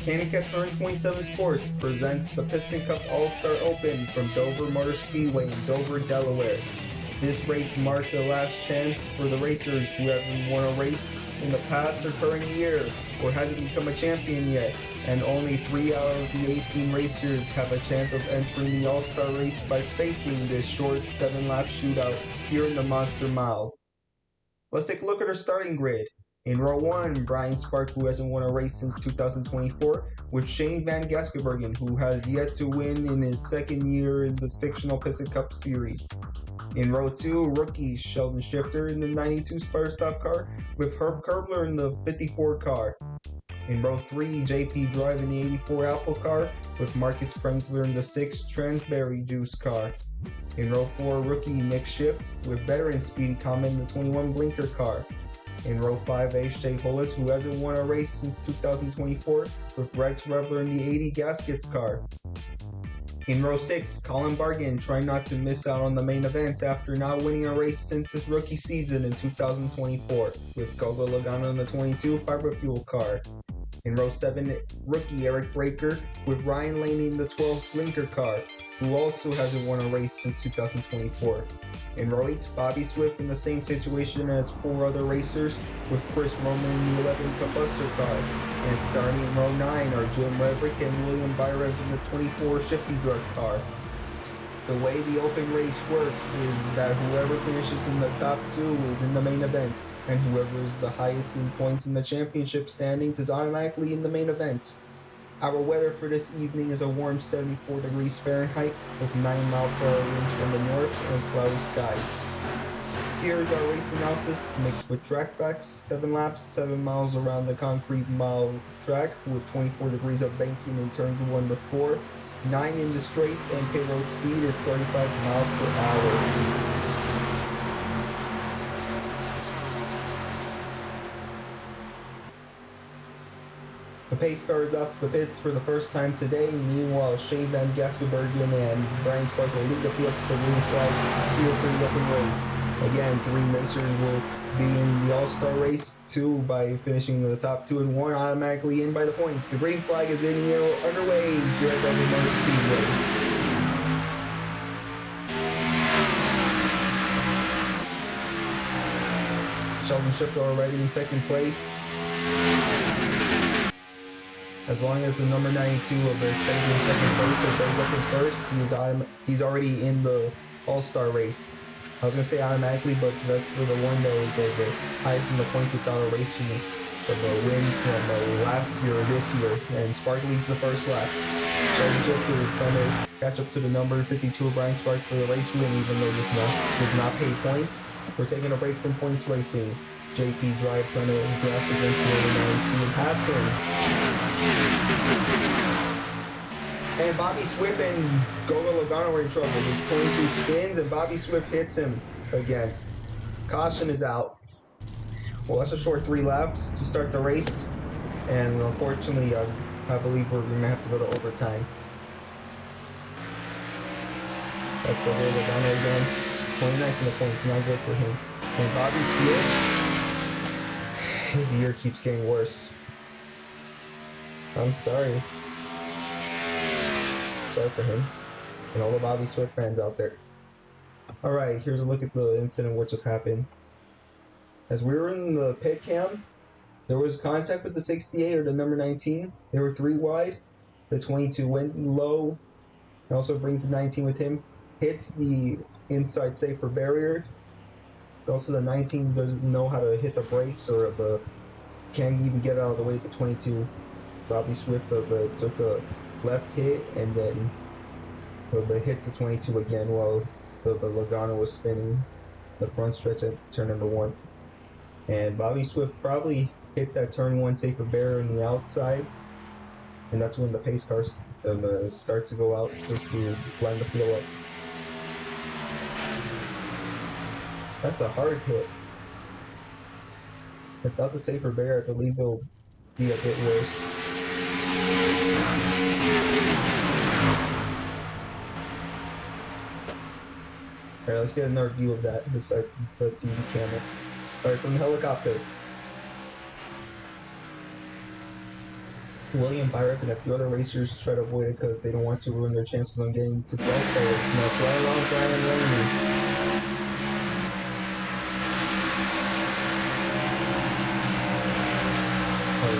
Canicat Turn 27 Sports presents the Piston Cup All-Star Open from Dover Motor Speedway in Dover, Delaware. This race marks a last chance for the racers who haven't won a race in the past or current year or hasn't become a champion yet, and only 3 out of the 18 racers have a chance of entering the All-Star race by facing this short 7-lap shootout here in the Monster Mile. Let's take a look at our starting grid. In row 1, Brian Spark, who hasn't won a race since 2024, with Shane Van Gaskenbergen, who has yet to win in his second year in the Fictional Piston Cup Series. In row 2, rookie Sheldon Shifter in the 92 Spire Stop car, with Herb Kerbler in the 54 car. In row 3, JP Drive in the 84 Apple car, with Marcus Prenzler in the 6 Transberry Juice car. In row 4, rookie Nick Shift, with veteran Speedy Common in the 21 Blinker car. In row 5, H.J. Hollis, who hasn't won a race since 2024, with Rex Revler in the 80 Gaskets car. In row 6, Colin Bargan, trying not to miss out on the main event after not winning a race since his rookie season in 2024, with Gogo Logano in the 22 Fiber Fuel car. In row 7, rookie Eric Breaker, with Ryan Laney in the 12 Blinker car, who also hasn't won a race since 2024. In row 8, Bobby Swift in the same situation as 4 other racers, with Chris Roman in the 11 Cup Buster car. And starting in row 9 are Jim Redrick and William Byrev in the 24 Shifty Drug car. The way the open race works is that whoever finishes in the top 2 is in the main event, and whoever is the highest in points in the championship standings is automatically in the main event. Our weather for this evening is a warm 74 degrees Fahrenheit with 9-mile-per-hour winds from the north and cloudy skies. Here is our race analysis mixed with track facts. 7 laps, 7 miles around the concrete mile track with 24 degrees of banking in turns 1 to 4. 9 in the straights, and pit road speed is 35 miles per hour. The pace car is off the pits for the first time today. Meanwhile, Shane Van Gaskenbergen and Brian Spark will lead the field to the green flag here for the open race. Again, 3 racers will be in the All-Star race, 2 by finishing in the top 2 and 1 automatically in by the points. The green flag is in here underway here at Dover Motor Speedway. Sheldon Shifter already in second place. As long as the number 92 of the second place or goes up in first, he's already in the All-Star race. I was going to say automatically, but that's for the one that was the highest in the points without a race for the win from last year or this year. And Spark leads the first lap. Sheldon Shifter is trying to catch up to the number 52 of Brian Spark for the race win, even though this does not pay points. We're taking a break from points racing. JP Drive trying to draft against the number 19 passing. And Bobby Swift and Gogo Logano are in trouble. With 22 spins, and Bobby Swift hits him again. Caution is out. Well, that's a short 3 laps to start the race. And unfortunately, I believe we're going to have to go to overtime. That's what Logano again. 29th in the points, not good for him. And Bobby Swift, his year keeps getting worse. I'm sorry. Sorry for him and all the Bobby Swift fans out there. Alright, here's a look at the incident what just happened. As we were in the pit cam, there was contact with the 68 or the number 19. They were 3 wide. The 22 went low. It also brings the 19 with him. Hits the inside safer barrier. Also, the 19 doesn't know how to hit the brakes or can't even get out of the way of the 22. Bobby Swift took a left hit and then hits the 22 again while the Logano was spinning the front stretch at turn number 1. And Bobby Swift probably hit that turn 1 safer barrier on the outside, and that's when the pace car starts to go out just to line the field up. That's a hard hit. If that's a safer barrier, I believe it'll be a bit worse. Alright, let's get another view of that besides the TV camera. Alright, from the helicopter. William Byron and a few other racers try to avoid it because they don't want to ruin their chances on getting to the All-Star race. And that's right along Brian Laney.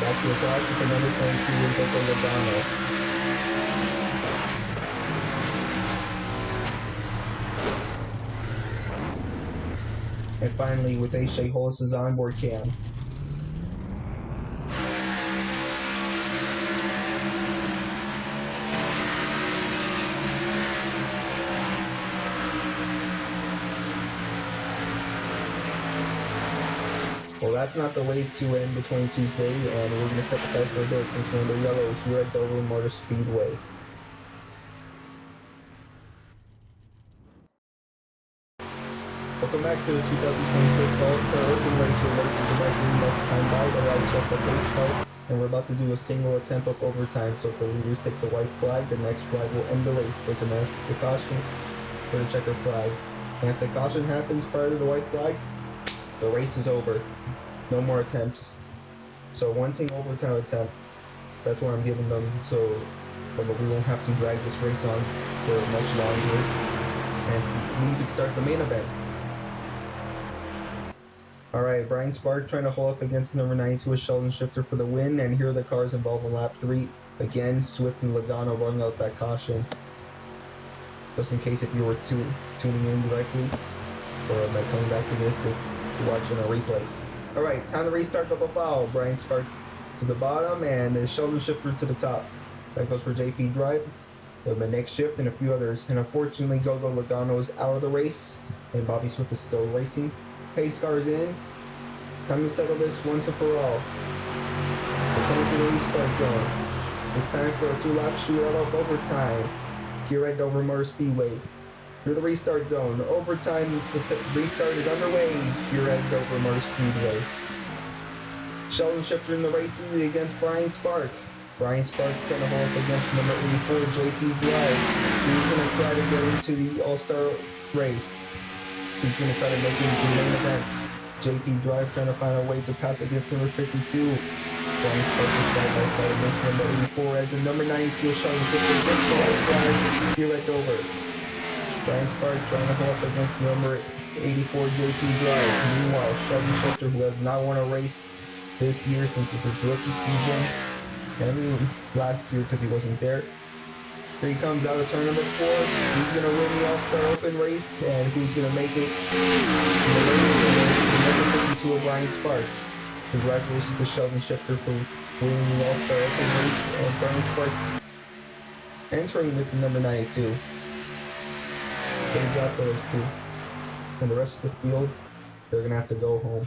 Back to the caution for number 22, Rico Logano. And finally, with A. Hollis's onboard cam. Well, that's not the way to end the 22's day, and we're going to step aside for a bit since we're under yellow here at Dover Motor Speedway. Welcome back to the 2026 All-Star Open race. We're ready to go back in next time by the right check the base card, and we're about to do a single attempt of overtime. So if the leaders take the white flag, the next flag will end the race. Take a caution for the checker flag. And if the caution happens prior to the white flag, the race is over. No more attempts. So one single overtime attempt, that's what I'm giving them, so we won't have to drag this race on for much longer. And we can start the main event. Alright, Brian Spark trying to hold up against number 92 with Sheldon Shifter for the win, and here are the cars involved in lap 3. Again, Swift and Logano running out that caution. Just in case if you were tuning in directly, or coming back to this if you're watching a replay. Alright, time to restart double foul. Brian Spark to the bottom, and Sheldon Shifter to the top. That goes for JP Drive. The next shift and a few others. And unfortunately, Gogo Logano is out of the race, and Bobby Swift is still racing. Pace cars in. Time to settle this once and for all. We're coming to the restart zone. It's time for a 2-lap shootout of overtime here at Dover Motor Speedway. Through the restart zone. Overtime restart is underway here at Dover Motor Speedway. Sheldon Shifter in the race against Brian Spark. Brian Spark trying to hold up against number 84, JP Drive. He's going to try to get into the All-Star race. He's going to try to make it into the main event. JP Drive trying to find a way to pass against number 52. Brian Spark is side by side against number 84 as the number 92 Sheldon Shifter gets the white flag here at Dover. Brian Spark trying to hold up against number 84 JP Drive. Meanwhile, Sheldon Shifter, who has not won a race this year since it's his rookie season, and last year because he wasn't there. Here he comes out of turn number 4. Who's going to win the All-Star Open race, and who's going to make it in the race? Number 52 of Brian Spark. Congratulations to Sheldon Shifter for winning the All-Star Open race, and Brian Spark entering with the number 92. Good job for those two. And the rest of the field, they're going to have to go home.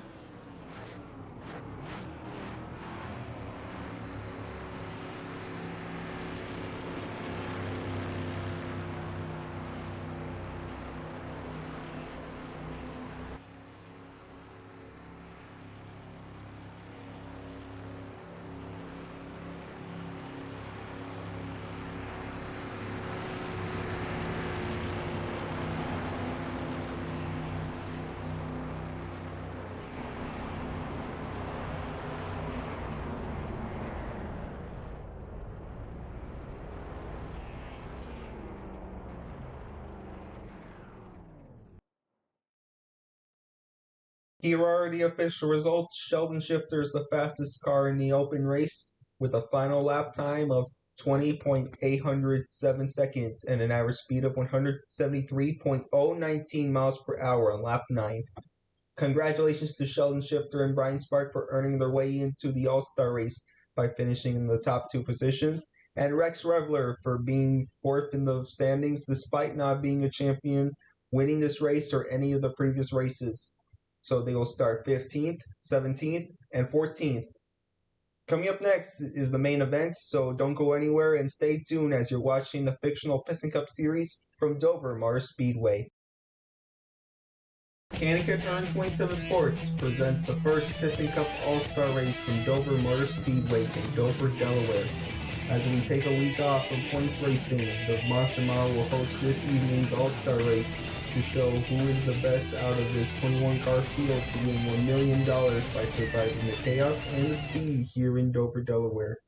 Here are the official results. Sheldon Shifter is the fastest car in the open race with a final lap time of 20.807 seconds and an average speed of 173.019 miles per hour on lap 9. Congratulations to Sheldon Shifter and Brian Spark for earning their way into the All-Star race by finishing in the top 2 positions, and Rex Revler for being 4th in the standings despite not being a champion, winning this race or any of the previous races. So they will start 15th, 17th, and 14th. Coming up next is the main event, so don't go anywhere and stay tuned as you're watching the Fictional Piston Cup Series from Dover Motor Speedway. Canica Turn 27 Sports presents the first Piston Cup All-Star race from Dover Motor Speedway in Dover, Delaware. As we take a week off from points racing, the Monster Mile will host this evening's All-Star race to show who is the best out of this 21-car field to win $1 million by surviving the chaos and the speed here in Dover, Delaware.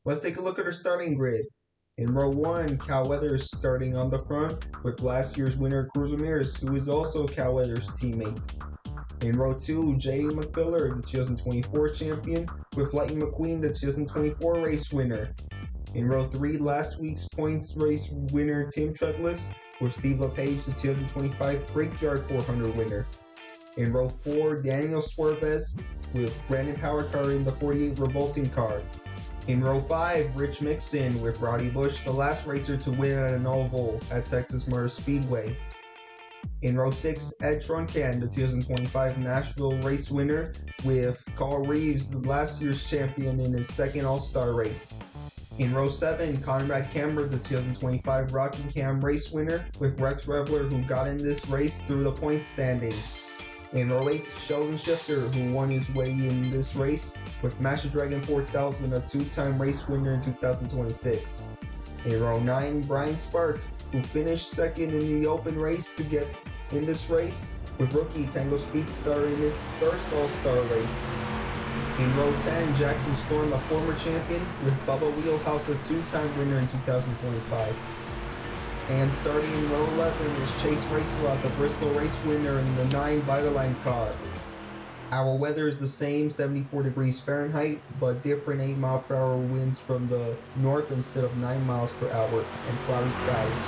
Let's take a look at our starting grid. In row 1, Cal Weathers starting on the front with last year's winner Cruz Ramirez, who is also Cal Weathers' teammate. In row 2, Jay McPiller, the 2024 champion, with Lightning McQueen, the 2024 race winner. In row 3, last week's points race winner Tim Treadless, with Steve LePage, the 2025 Brickyard 400 winner. In row 4, Daniel Suarez, with Brandon Powercar in the 48 Revolting car. In row 5, Rich Mixon with Roddy Bush, the last racer to win at an oval at Texas Motor Speedway. In row 6, Ed Truncan, the 2025 Nashville race winner, with Carl Reeves, the last year's champion in his second All-Star race. In row 7, Conrad Camber, the 2025 Rockingham race winner, with Rex Revler, who got in this race through the point standings. In row 8, Sheldon Shifter, who won his way in this race, with Master Dragon 4000, a two-time race winner in 2026. In row 9, Brian Spark, who finished second in the open race to get in this race, with rookie Tango Speedstar in his first All-Star race. In row 10, Jackson Storm, a former champion, with Bubba Wheelhouse, a two-time winner in 2025. And starting in row 11 is Chase Racelot, the Bristol race winner in the 9 Vitaline car. Our weather is the same, 74 degrees Fahrenheit, but different 8-mile-per-hour winds from the north instead of 9 miles per hour, and cloudy skies.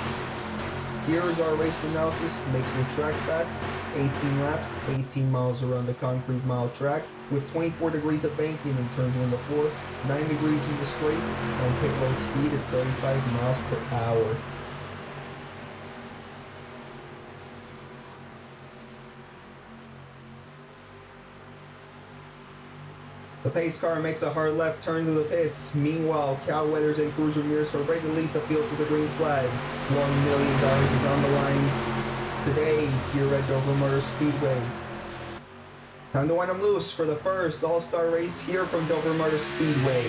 Here is our race analysis mixed with track facts. 18 laps, 18 miles around the concrete mile track, with 24 degrees of banking in turns 1 to 4, 9 degrees in the straights, and pit road speed is 35 miles per hour. The pace car makes a hard left turn to the pits. Meanwhile, Cal Weathers and Cruz Ramirez are ready to lead the field to the green flag. $1 million is on the line today here at Dover Motor Speedway. Time to wind them loose for the first All-Star race here from Dover Motor Speedway.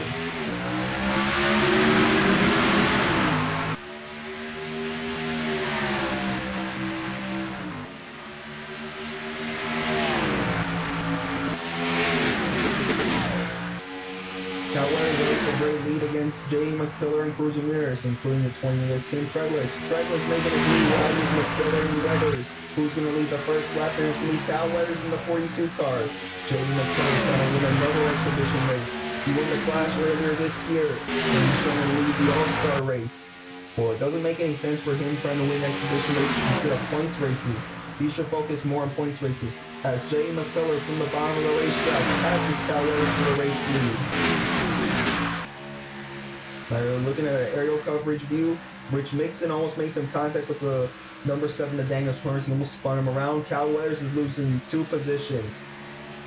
Cal Weathers takes a great lead against Jay McPiller and Cruz Ramirez, including the 20-year Tim Treadless. Treadless making a lead out with McPiller and Weathers. Who's going to lead the first lap? And it's going to be Cal Weathers in the 42 car. Jay McPiller trying to win another exhibition race. He won the Clash earlier this year, and he's trying to lead the All-Star race. Well, it doesn't make any sense for him trying to win exhibition races instead of points races. He should focus more on points races, as Jay McPiller from the bottom of the racetrack passes Cal Weathers for the race lead. Looking at an aerial coverage view, Rich Mixon almost made some contact with the number 7, the Daniel Suarez. He almost spun him around. Cal Weathers is losing 2 positions.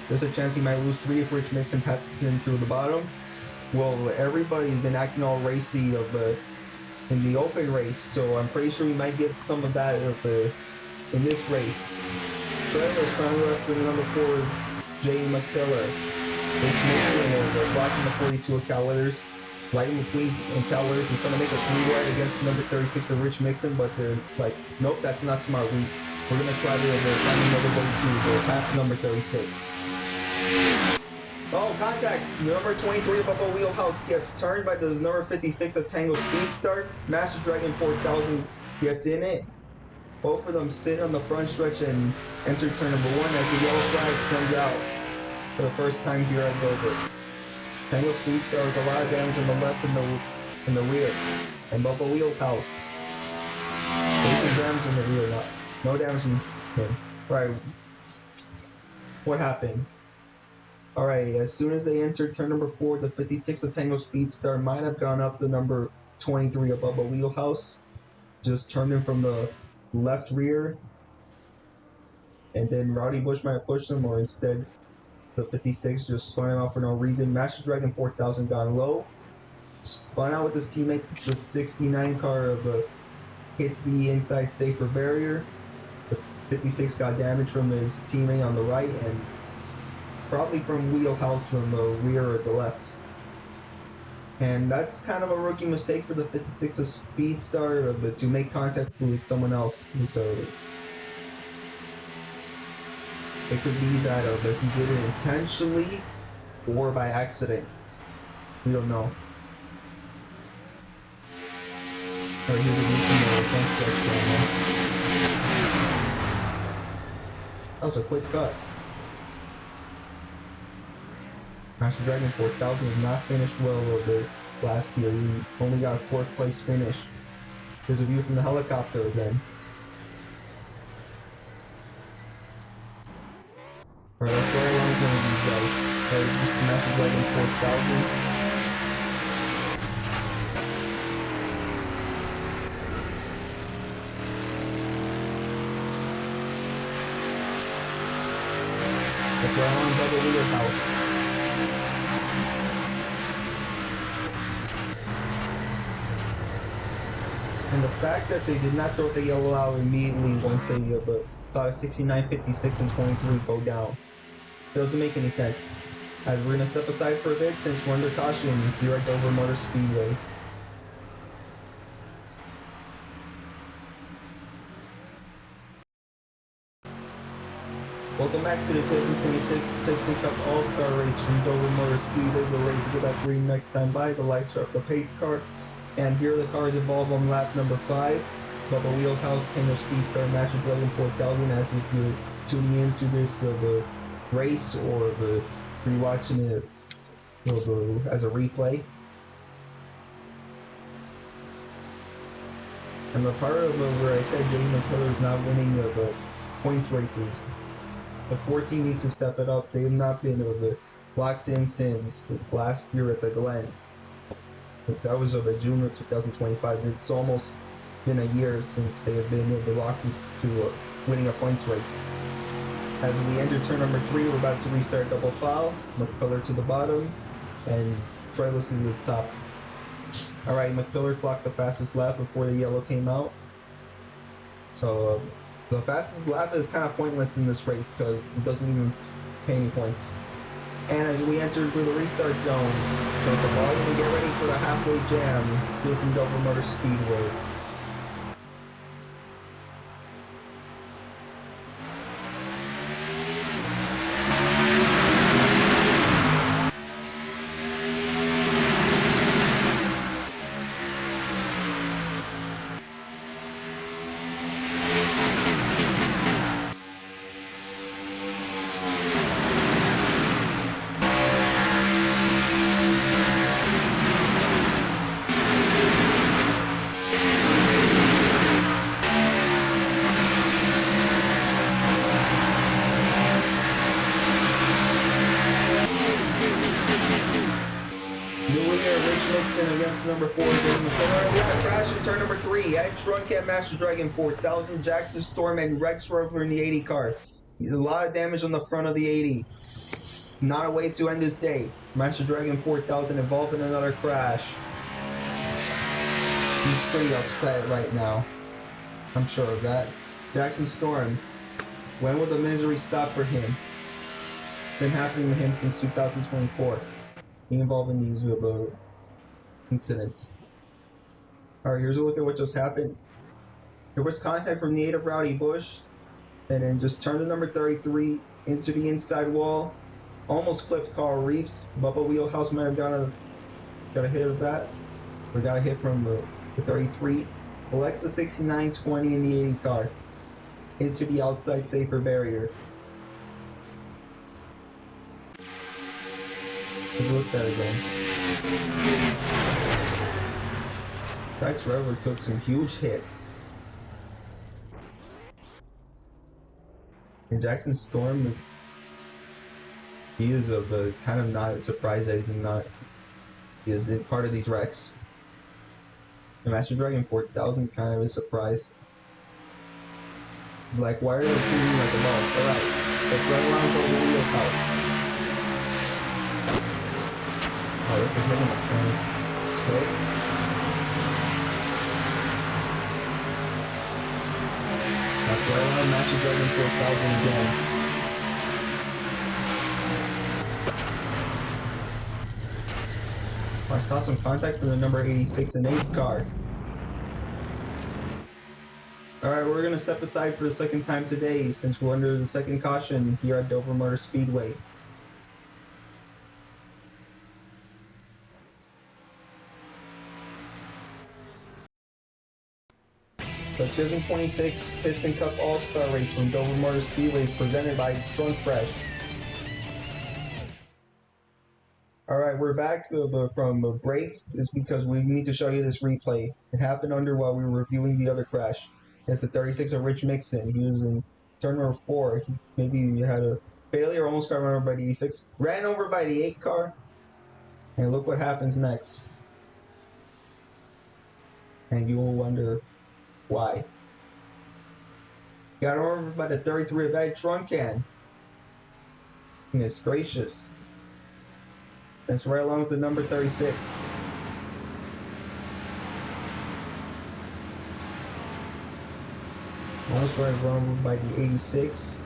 There's a chance he might lose 3 if Rich Mixon passes him through the bottom. Well, everybody's been acting all racy in the open race, so I'm pretty sure we might get some of that in this race. Treadless trying to go after the number 4, Jay McPiller. Rich Mixon is blocking the 42 of Cal Weathers. Lightning McQueen and Cal Weathers are trying to make a 3-wide against number 36 of Rich Mixon, but they're like, nope, that's not smart. We're going to try to find another way to pass number 36. Oh, contact! Number 23 of Bubba Wheelhouse gets turned by the number 56 of Tango Speedstar. Master Dragon 4000 gets in it. Both of them sit on the front stretch and enter turn number 1 as the yellow flag comes out for the first time here at Dover. Tango Speedstar with a lot of damage on the left and the rear. And Bubba Wheelhouse. Taking damage in the rear, no damage in him. Right. What happened? Alright, as soon as they entered turn number 4, the 56 of Tango Speedstar might have gone up the number 23 of Bubba Wheelhouse. Just turned him from the left rear. And then Roddy Bush might have pushed him, or instead the 56 just spun him out for no reason. Master Dragon 4000 gone low. Spun out with his teammate. The 69 car hits the inside safer barrier. The 56 got damage from his teammate on the right and probably from Wheelhouse on the rear or the left. And that's kind of a rookie mistake for the 56 of Speedstar, but to make contact with someone else. So it could be that he did it intentionally or by accident. We don't know. Or here's a view from the front stretch camera. That was a quick cut. Master Dragon 4000 did not finish well over last year. He only got a 4th place finish. Here's a view from the helicopter again. Alright, let's roll along some of these guys. This is Master Dragon 4000. Let's roll on Double Wheelhouse. And the fact that they did not throw the yellow out immediately once they saw 69, 56, and 23 go down. It doesn't make any sense. As we're gonna step aside for a bit since we're under caution here at Dover Motor Speedway. Welcome back to the 2026 Piston Cup All-Star Race from Dover Motor Speedway. We're ready to go back green next time by. The lights are up the pace car. And here the cars evolve on lap number 5. Bubba Wheelhouse, Tango Speedstar, Master Dragon 4000 as if you're tuning into this race or rewatching it as a replay. And the part of where I said Jay McCullough is not winning the points races, the 14 needs to step it up. They have not been locked in since last year at the Glen. That was June of 2025. It's almost been a year since they have been locked to winning a points race. As we enter turn number 3, we're about to restart double file. McCullough to the bottom and Trailers to the top. Alright, McCullough clocked the fastest lap before the yellow came out. So the fastest lap is kind of pointless in this race because it doesn't even pay any points. And as we enter through the restart zone, turn the volume and get ready for the halfway jam here from Dover Motor Speedway. Against number 4, we got a crash in turn number 3. Ed Truncat, Master Dragon 4000, Jackson Storm, and Rex Rover in the 80 car. A lot of damage on the front of the 80. Not a way to end this day. Master Dragon 4000 involved in another crash. He's pretty upset right now. I'm sure of that. Jackson Storm, when will the misery stop for him? It's been happening to him since 2024. Being involved in these incidents. Alright, here's a look at what just happened. There was contact from the 8 of Rowdy Bush, and then just turned the number 33 into the inside wall. Almost flipped Carl Reeves. Bubba Wheelhouse might have got a hit of that. We got a hit from the 33. Alexa 6920 in the 80 car. Into the outside safer barrier. Let's look at that again. Rex Rover took some huge hits. And Jackson Storm, he is kind of not surprised that he is part of these wrecks. The Master Dragon 4000 kind of is surprised. He's like, why are they treating me like a ball? Alright, let's run around for the wheelhouse. Oh, that's a hit in the corner. Straight. That's right around Master Dragon 4000 again. I saw some contact from the number 86 and 8 car. Alright, we're gonna step aside for the second time today since we're under the second caution here at Dover Motor Speedway. The 2026 Piston Cup All-Star Race from Dover Motor Speedway is presented by Trunk Fresh. Alright, we're back from a break. It's because we need to show you this replay. It happened while we were reviewing the ottle crash. It's the 36 of Rich Mixon. He was in turn number 4. Maybe he had a failure, almost got run over by the 86. Ran over by the 8 car. And look what happens next. And you will wonder why. Got run over by the 33 of Ed Trunk can. Goodness gracious. That's right along with the number 36. Almost ran over by the 86.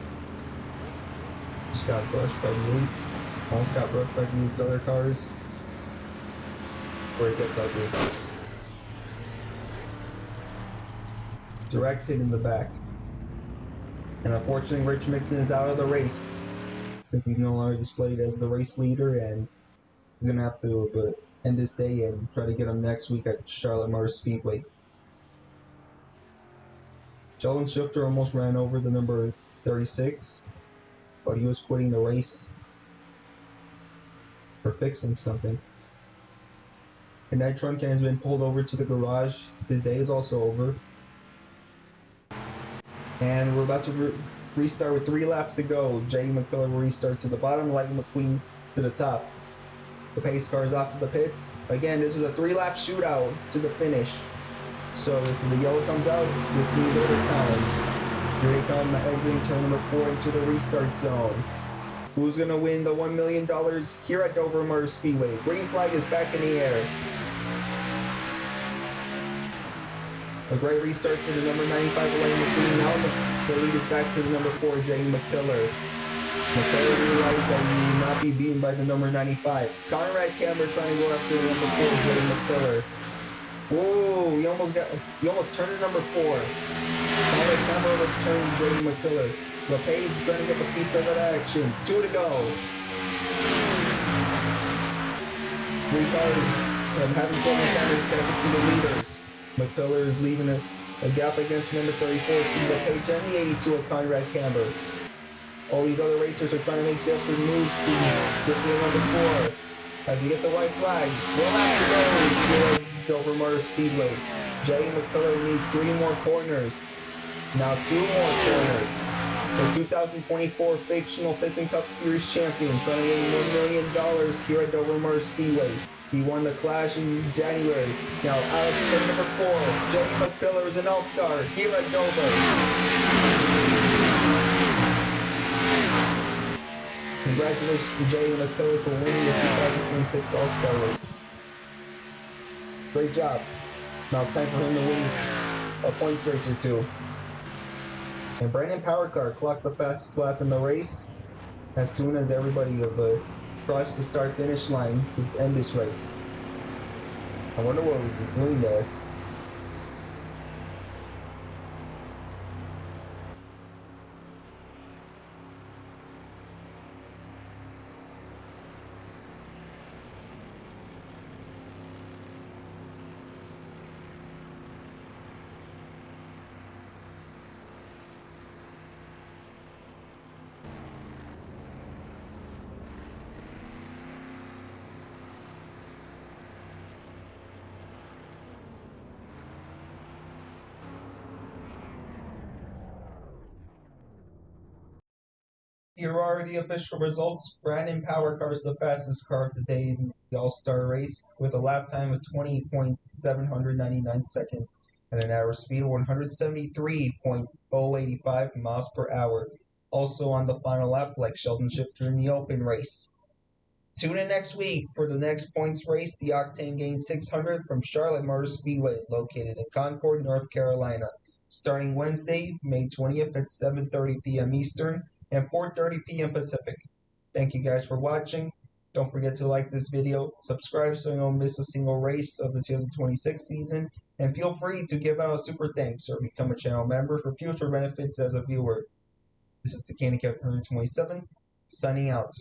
Just got brushed by the 8s. Almost got brushed by these other cars. That's where it gets ugly. Direct hit in the back. And unfortunately, Rich Mixon is out of the race since he's no longer displayed as the race leader, and he's going to have to end this day and try to get him next week at Charlotte Motor Speedway. Sheldon Shifter almost ran over the number 36, but he was quitting the race for fixing something. And that trunk can has been pulled over to the garage. His day is also over. And we're about to restart with 3 laps to go. Jay McCullough will restart to the bottom, Lightning McQueen to the top. The pace car is off to the pits. Again, this is a 3-lap shootout to the finish. So if the yellow comes out, this means overtime. Here they come, exiting turn number 4 into the restart zone. Who's going to win the $1 million here at Dover Motor Speedway? Green flag is back in the air. A great restart for the number 95 Elaine McQueen. Now the lead is back to the number 4, Jane McKiller. McKiller realized that he would not be beaten by the number 95. Conrad Camber trying to go after the number 4, Jane McKiller. Whoa, he almost turned the number 4. Conrad Camber almost turned Jane McKiller. LePage trying to get the piece of that action. 2 to go. 3 cars having trouble trying to catch to the leaders. McCullough is leaving a gap against number 34, Steve LePage, and the 82 of Conrad Camber. All these other racers are trying to make desperate moves to get to the number 4. As you get the white flag, we'll have to go here at Dover Motor Speedway. Jay McCullough needs 3 more corners. Now 2 more corners. The 2024 Fictional Piston Cup Series champion trying to win $1 million here at Dover Motor Speedway. He won the Clash in January. Now Alex turn number 4. Jay McCullough is an all-star here at Dover. Congratulations to Jay McCullough for winning the 2026 All-Star race. Great job. Now it's time for him to win a points race or 2. And Brandon Powercar clocked the fastest lap in the race as soon as everybody crossed the start-finish line to end this race. I wonder what was he doing there. Here are the official results. Brandon Powercar is the fastest car today in the All-Star race with a lap time of 20.799 seconds and an average speed of 173.085 miles per hour. Also on the final lap, like Sheldon Shifter in the open race. Tune in next week for the next points race, the Octane Gain 600 from Charlotte Motor Speedway, located in Concord, North Carolina, starting Wednesday, May 20th at 7:30 p.m. Eastern and 4:30 p.m. Pacific. Thank you guys for watching. Don't forget to like this video, subscribe so you don't miss a single race of the 2026 season, and feel free to give out a super thanks or become a channel member for future benefits as a viewer. This is the Candy Cat 127, signing out.